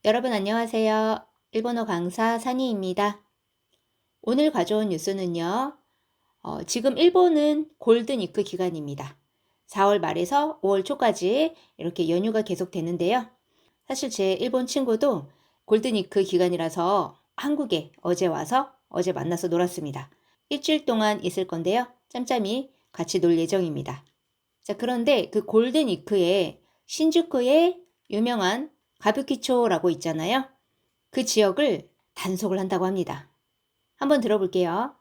여러분 안녕하세요. 일본어 강사 산이입니다. 오늘 가져온 뉴스는요. 지금 일본은 골든위크 기간입니다. 4월 말에서 5월 초까지 이렇게 연휴가 계속되는데요. 사실 제 일본 친구도 골든위크 기간이라서 한국에 어제 와서 어제 만나서 놀았습니다. 일주일 동안 있을 건데요. 짬짬이 같이 놀 예정입니다. 자, 그런데 그 골든위크에 신주쿠에 유명한 가부키초라고 있잖아요. 그 지역을 단속을 한다고 합니다. 한번 들어볼게요.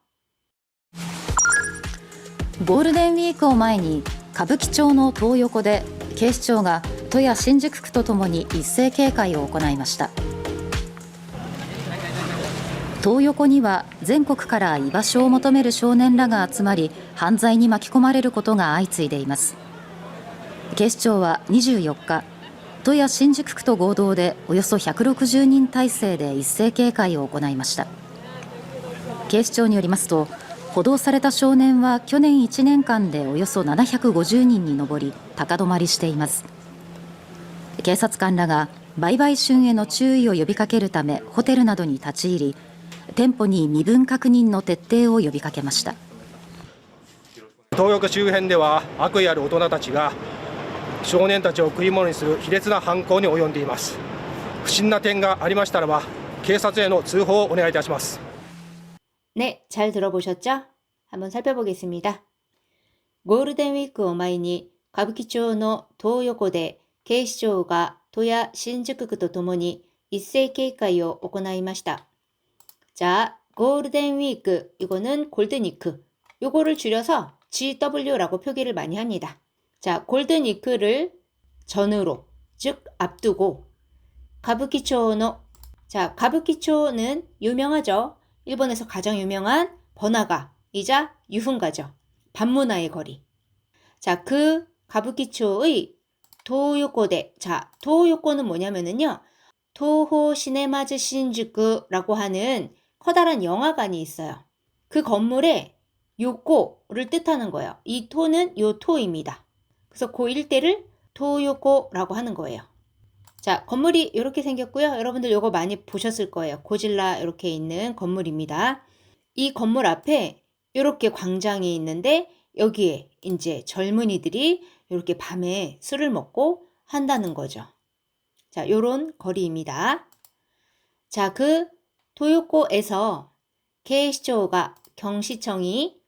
ゴールデンウィークを前に歌舞伎町のトー横で警視庁が都や新宿区とともに一斉警戒を行いました。トー横には全国から居場所を求める少年らが集まり、犯罪に巻き込まれることが相次いでいます。警視庁は24日、都や新宿区と合同でおよそ160人体制で一斉警戒を行いました。警視庁によりますと、補導された少年は去年1年間でおよそ750人に上り、高止まりしています。警察官らが売買春への注意を呼びかけるためホテルなどに立ち入り、店舗に身分確認の徹底を呼びかけました。トー横周辺では悪意ある大人たちが少年たちを食い物にする卑劣な犯行に及んでいます。不審な点がありましたらば警察への通報をお願いいたします。 네, 잘 들어보셨죠? 한번 살펴보겠습니다. 고울덴 위크を前に歌舞伎町のトー横で警視庁が都や新宿区とともに一斉警戒を行いました. 자, 고울덴 위크, 이거는 골든위크. 요거를 줄여서 GW라고 표기를 많이 합니다. 자, 골든위크를 전후로, 즉 앞두고 가부키초노. 자, 가부키초는 유명하죠. 일본에서 가장 유명한 번화가이자 유흥가죠. 밤문화의 거리. 자, 그 가부키초의 도요코데. 자, 도요코는 뭐냐면은요. 토호 시네마즈 신주쿠라고 하는 커다란 영화관이 있어요. 그 건물에 요코를 뜻하는 거예요. 이 토는 요 토입니다. 그래서 그 일대를 토요코라고 하는 거예요. 자, 건물이 이렇게 생겼고요. 여러분들 이거 많이 보셨을 거예요. 고질라 이렇게 있는 건물입니다. 이 건물 앞에 이렇게 광장이 있는데 여기에 이제 젊은이들이 이렇게 밤에 술을 먹고 한다는 거죠. 자, 요런 거리입니다. 자, 그 도요코에서警視庁가 경시청이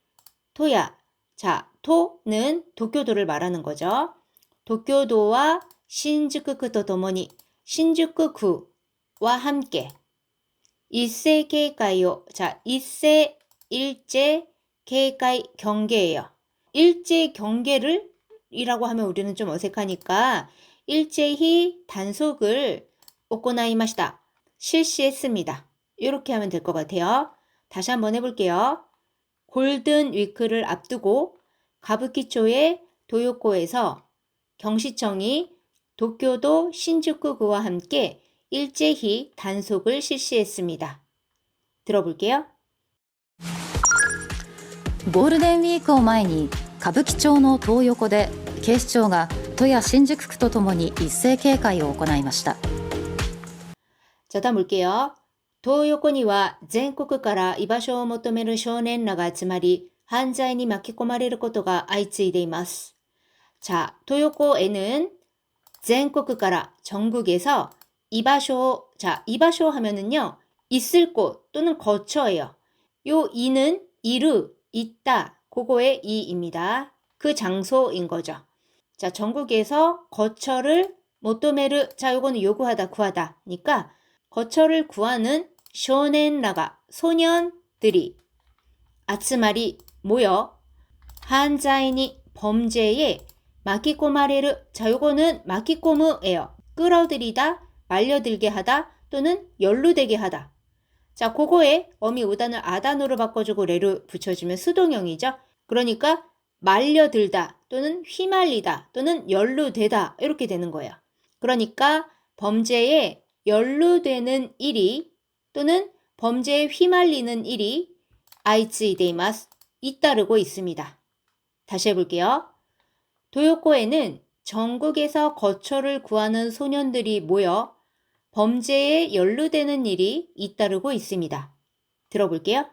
토야. 자, 토는 도쿄도를 말하는 거죠. 도쿄도와 신주쿠쿠とともに 신주쿠쿠와 함께 일세警戒を. 자, 일세 일제警戒 경계예요. 일제 경계를 이라고 하면 우리는 좀 어색하니까 일제히 단속을 行いました. 실시했습니다. 이렇게 하면 될 것 같아요. 다시 한번 해볼게요. 골든 위크를 앞두고 가부키초의 도요코에서 경시청이 도쿄도 신주쿠구와 함께 일제히 단속을 실시했습니다. 들어볼게요. ゴールデンウィークを前に歌舞伎町のトー横で警視庁が都や新宿区とともに一斉警戒を行いました。 자, 다음 볼게요. 도요코니와 全国から居場所を求める少年らが集まり犯罪に巻き込まれることが相次いでいます. 자, 도요코에는 全国から 전국에서 이바쇼. 자, 이바쇼 하면은요. 있을 곳 또는 거처예요. 요 이는 이르, 있다. 그거의 이입니다. 그 장소인 거죠. 자, 전국에서 거처를 모토메르. 자, 요거는 요구하다, 구하다. 니까 거처를 구하는 쇼넨라가 소년들이 아츠마리 모여 한자이니 범죄에 마키코마레르. 자, 요거는 마키코무예요. 끌어들이다, 말려들게 하다 또는 연루되게 하다. 자, 그거에 어미 우단을 아단으로 바꿔주고 레를 붙여주면 수동형이죠. 그러니까 말려들다 또는 휘말리다 또는 연루되다 이렇게 되는 거예요. 그러니까 범죄에 연루되는 일이 또는 범죄에 휘말리는 일이 아이츠이데이마스. 잇따르고 있습니다. 다시 해볼게요. 도요코에는 전국에서 거처를 구하는 소년들이 모여 범죄에 연루되는 일이 잇따르고 있습니다. 들어볼게요.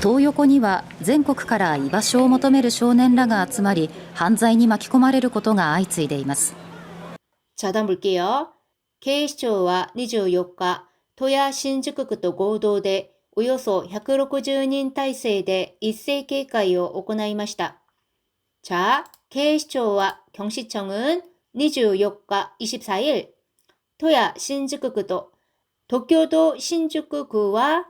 トー横には全国から居場所を求める少年らが集まり、犯罪に巻き込まれることが相次いでいます。 자, 다음 볼게요.警視庁は24日、戸谷新宿区と合同でおよそ160人体制で一斉警戒を行いました. 자,警視庁와 경시청은 24일 24일 토야 신주쿠구도 도쿄도 신주쿠구와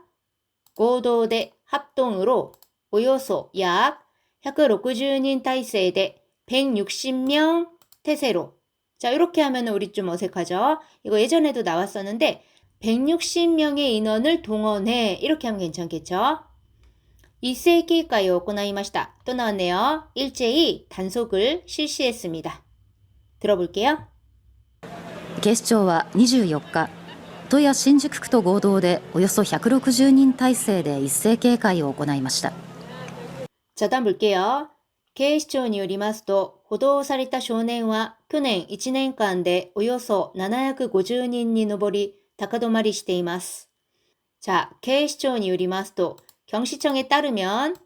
고도대 합동으로 오요소 약 160인体制대 160명 태세로. 자, 이렇게 하면 우리 좀 어색하죠? 이거 예전에도 나왔었는데 160명의 인원을 동원해. 이렇게 하면 괜찮겠죠? 이세기까지 行いました. 또 나왔네요. 일제히 단속을 실시했습니다. 들어볼게요. 警視庁は24日、戸谷新宿区と合同でおよそ160人体制で一斉警戒を行いました。 자, 다음 볼게요. 警視庁によりますと、補導された少年は去年1年間でおよそ750人に上り、高止まりしています. 자, 警視庁によりますと, 경시청에 따르면,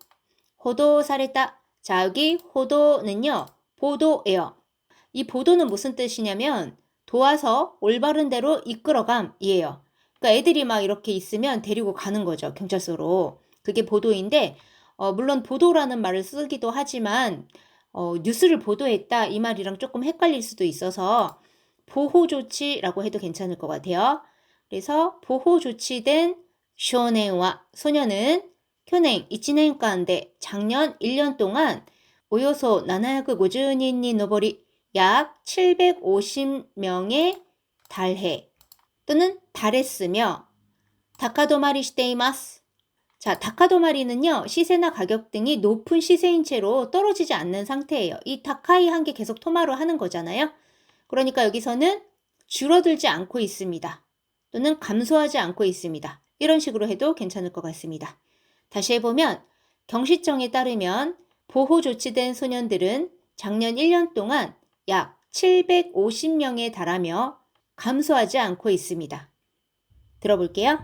보도사랬다. 자, 여기 보도는요, 보도예요. 이 보도는 무슨 뜻이냐면, 도와서 올바른 대로 이끌어감이에요. 그러니까 애들이 막 이렇게 있으면 데리고 가는 거죠, 경찰서로. 그게 보도인데, 물론 보도라는 말을 쓰기도 하지만, 뉴스를 보도했다 이 말이랑 조금 헷갈릴 수도 있어서, 보호조치라고 해도 괜찮을 것 같아요. 그래서 보호조치된 쇼넨와 소녀는 去年1年間で 작년 1년 동안 오요소 750人に 上り약 750명에 달해 또는 달했으며 다카도마리 시테이마스. 자, 다카도마리는요, 시세나 가격 등이 높은 시세인 채로 떨어지지 않는 상태예요. 이 다카이 한 게 계속 토마로 하는 거잖아요. 그러니까 여기서는 줄어들지 않고 있습니다. 또는 감소하지 않고 있습니다. 이런 식으로 해도 괜찮을 것 같습니다. 다시 해보면 경시청에 따르면 보호 조치된 소년들은 작년 1년 동안 약 750명에 달하며 감소하지 않고 있습니다. 들어볼게요.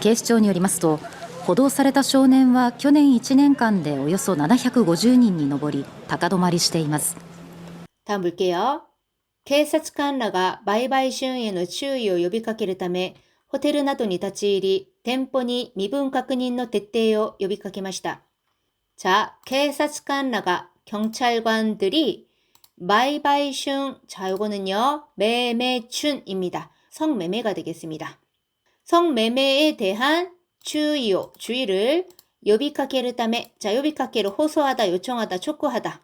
警視庁によりますと、補導された少年は去年1年間でおよそ750人に上り、高止まりしています。 다음 볼게요. 警察官らが売買春への注意を呼びかけるため、ホテルなどに立ち入り、店舗に身分確認の徹底を呼びかけました. 자, 警察官らが 경찰관들이 마이바이슌. 자, 요거는요, 매매춘입니다. 성매매가 되겠습니다. 성매매에 대한 주의요, 주의를 요비카케를 땀에, 자, 요비카케를 호소하다, 요청하다, 촉구하다.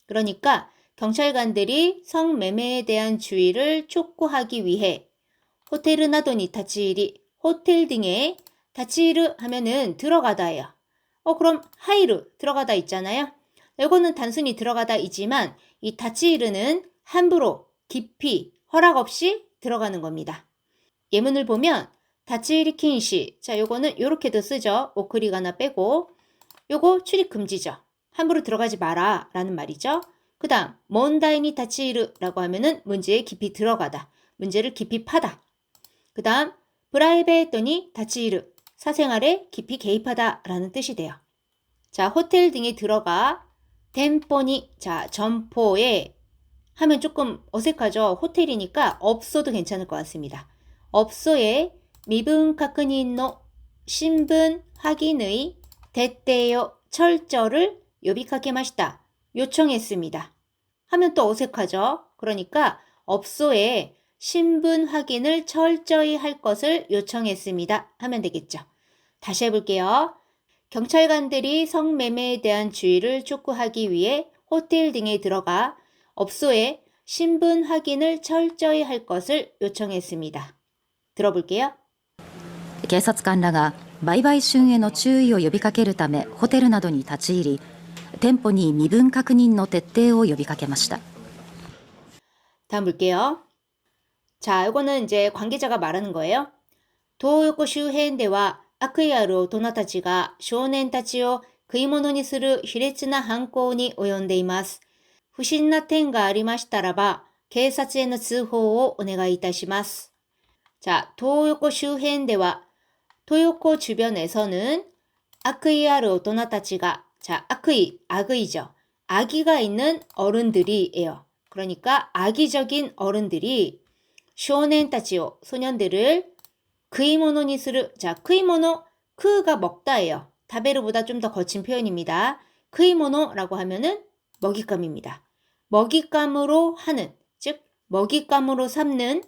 그러니까 경찰관들이 성매매에 대한 주의를 촉구하기 위해 호텔 나도니 타치이리, 호텔 등에 타치이르 하면은 들어가다예요. 그럼 하이르 들어가다 있잖아요. 이거는 단순히 들어가다이지만 이 타치이르는 함부로 깊이 허락 없이 들어가는 겁니다. 예문을 보면 타치이리 킨시. 자, 요거는 요렇게도 쓰죠. 오크리가나 빼고. 요거 출입 금지죠. 함부로 들어가지 마라 라는 말이죠. 그 다음 몬다이니 타치이르라고 하면은 문제에 깊이 들어가다. 문제를 깊이 파다. 그 다음 프라이베이토니 타치이르. 사생활에 깊이 개입하다 라는 뜻이 돼요. 자, 호텔 등에 들어가 템포니. 자, 점포에 하면 조금 어색하죠. 호텔이니까 업소도 괜찮을 것 같습니다. 업소에 미분 카크닌노 신분 확인의 대때요 철저를 요비카케마시다. 요청했습니다. 하면 또 어색하죠. 그러니까 업소에 신분 확인을 철저히 할 것을 요청했습니다. 하면 되겠죠. 다시 해볼게요. 경찰관들이 성매매에 대한 주의를 촉구하기 위해 호텔 등에 들어가 업소에 신분 확인을 철저히 할 것을 요청했습니다. 들어볼게요. 警察官らが売買春への注意を呼びかけるためホテルなどに立ち入り、店舗に身分確認の徹底を呼びかけました。 다음 볼게요. 자, 이거는 이제 관계자가 말하는 거예요. 도요코周辺では悪意ある大人たちが少年たちを食い物にする卑劣な犯行に及んでいます。不審な点がありましたらば、警察への通報をお願いいたします. 자, 도요코 주변では 도요코 주변에서는 악의할 大人たちが, 자, 악의죠. 악의가 있는 어른들이에요. 그러니까 악의적인 어른들이 쇼넨たちを, 소년들을 그이모노니する, 자, 그이모노, 그가 먹다예요. 다베르보다 좀 더 거친 표현입니다. 그이모노라고 하면은 먹잇감입니다. 먹잇감으로 하는, 즉 먹잇감으로 삼는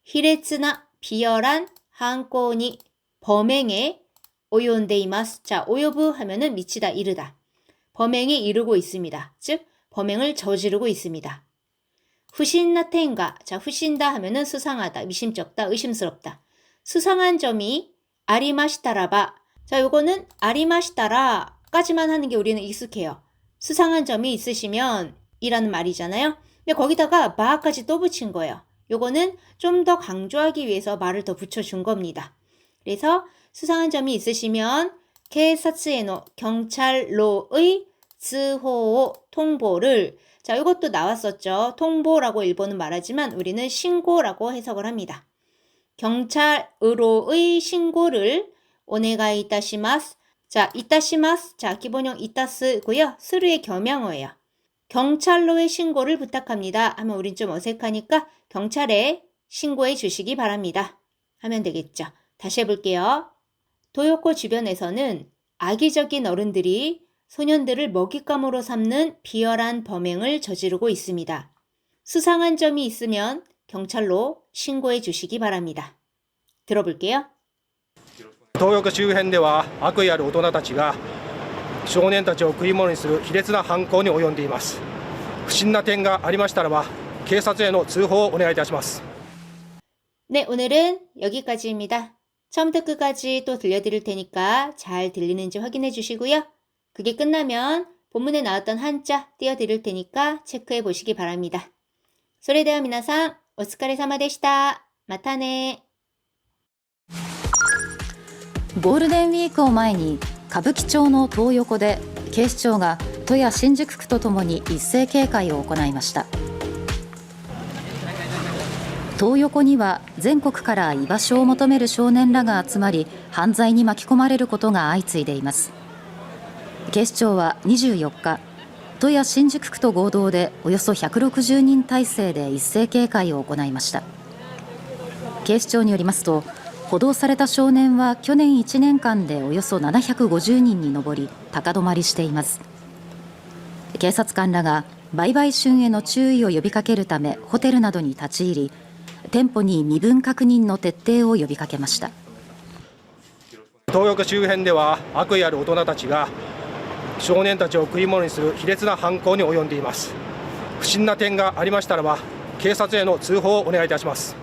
히레츠나 비열한 한코니 범행에 오요운데이마스. 자, 오요부 하면은 미치다, 이르다. 범행에 이르고 있습니다. 즉 범행을 저지르고 있습니다. 후신나 텐가. 자, 후신다 하면은 수상하다, 미심쩍다, 의심스럽다. 수상한 점이 아리마시타라바. 자, 요거는 아리마시타라까지만 하는 게 우리는 익숙해요. 수상한 점이 있으시면 이라는 말이잖아요. 근데 거기다가 바까지 또 붙인 거예요. 요거는 좀 더 강조하기 위해서 말을 더 붙여준 겁니다. 그래서 수상한 점이 있으시면 케사츠에노 경찰로의 즈호 통보를, 자, 이것도 나왔었죠. 통보라고 일본은 말하지만 우리는 신고라고 해석을 합니다. 경찰으로의 신고를 오네가이 이타시마스. 자, 이타시마스. 자, 기본형 이타스고요. 스루의 겸양어예요. 경찰로의 신고를 부탁합니다 하면 우린 좀 어색하니까 경찰에 신고해 주시기 바랍니다 하면 되겠죠. 다시 해볼게요. 도요코 주변에서는 악의적인 어른들이 소년들을 먹잇감으로 삼는 비열한 범행을 저지르고 있습니다. 수상한 점이 있으면 경찰로 신고해 주시기 바랍니다. 들어볼게요. 東横周辺では悪意ある大人たちが少年たちを食い物にする卑劣な犯行に及んでいます。不審な点がありましたらば警察への通報をお願いいたします。 네, 오늘은 여기까지입니다. 처음부터 끝까지 또 들려드릴 테니까 잘 들리는지 확인해 주시고요. 그게 끝나면 본문에 나왔던 한자 띄워드릴 테니까 체크해 보시기 바랍니다. それでは皆さん、お疲れ様でした。またね。ゴールデンウィークを前に歌舞伎町のトー横で警視庁が都や新宿区とともに一斉警戒を行いました。トー横には全国から居場所を求める少年らが集まり、犯罪に巻き込まれることが相次いでいます。警視庁は24日、都や新宿区と合同でおよそ160人体制で一斉警戒を行いました。警視庁によりますと、補導された少年は去年1年間でおよそ750人に上り、高止まりしています。警察官らが売買春への注意を呼びかけるためホテルなどに立ち入り、店舗に身分確認の徹底を呼びかけました。東横周辺では悪意ある大人たちが少年たちを食い物にする卑劣な犯行に及んでいます。不審な点がありましたらば警察への通報をお願いいたします。